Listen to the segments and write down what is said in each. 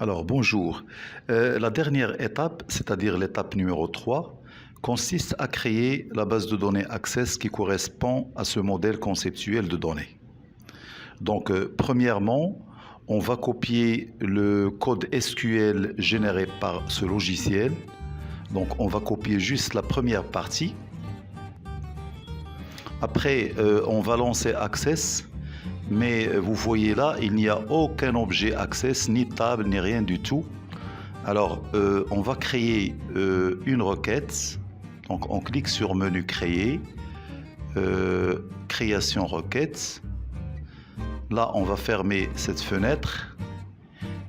Alors bonjour. La dernière étape, c'est-à-dire l'étape numéro 3, consiste à créer la base de données Access qui correspond à ce modèle conceptuel de données. Donc premièrement, on va copier le code SQL généré par ce logiciel. Donc on va copier juste la première partie. Après, on va lancer Access. Mais vous voyez là, il n'y a aucun objet Access, ni table, ni rien du tout. Alors, on va créer une requête. Donc, on clique sur menu créer, création requête. Là, on va fermer cette fenêtre.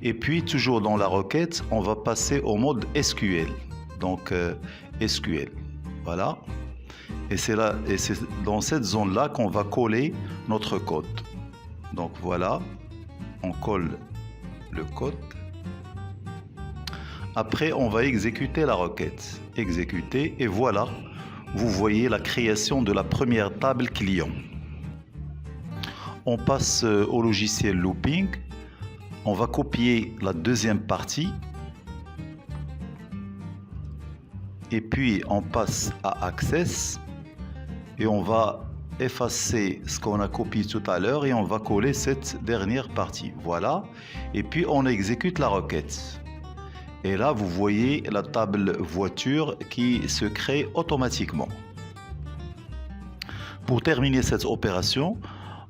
Et puis, toujours dans la requête, on va passer au mode SQL. Donc, SQL. Voilà. Et c'est dans cette zone-là qu'on va coller notre code. Donc voilà, on colle le code. Après, on va exécuter la requête. Exécuter, et voilà, vous voyez la création de la première table client. On passe au logiciel Looping. On va copier la deuxième partie. Et puis, on passe à Access. Et on va effacer ce qu'on a copié tout à l'heure et on va coller cette dernière partie. Voilà. Et puis on exécute la requête. Et là, vous voyez la table voiture qui se crée automatiquement. Pour terminer cette opération,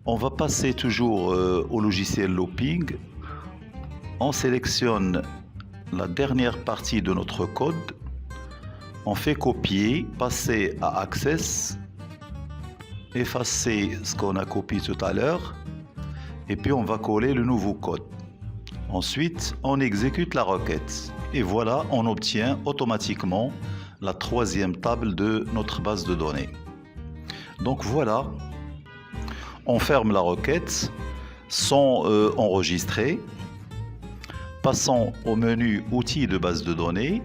on va passer toujours au logiciel Looping. On sélectionne la dernière partie de notre code. On fait copier, passer à Access. Effacer ce qu'on a copié tout à l'heure et puis on va coller le nouveau code. Ensuite, on exécute la requête et voilà, on obtient automatiquement la troisième table de notre base de données. Donc voilà, on ferme la requête sans enregistrer. Passons au menu outils de base de données.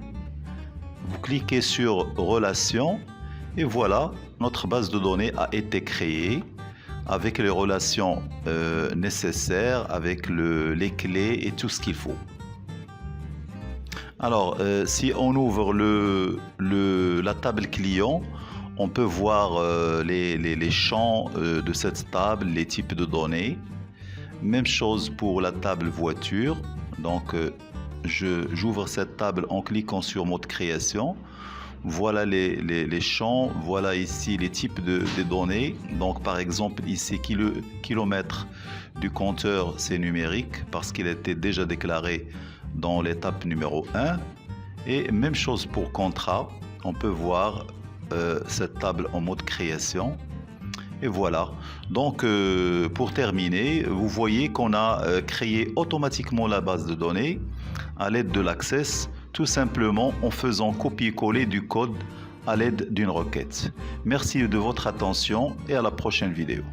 Vous cliquez sur relations. Et voilà, notre base de données a été créée avec les relations nécessaires, avec les clés et tout ce qu'il faut. Alors, si on ouvre la table client, on peut voir les champs de cette table, les types de données. Même chose pour la table voiture. Donc, j'ouvre cette table en cliquant sur mode création. Voilà les champs, voilà ici les types de données. Donc par exemple ici kilomètre du compteur, c'est numérique parce qu'il était déjà déclaré dans l'étape numéro 1. Et même chose pour contrat, on peut voir cette table en mode création. Et voilà, donc pour terminer, vous voyez qu'on a créé automatiquement la base de données à l'aide de l'Access, tout simplement en faisant copier-coller du code à l'aide d'une requête. Merci de votre attention et à la prochaine vidéo.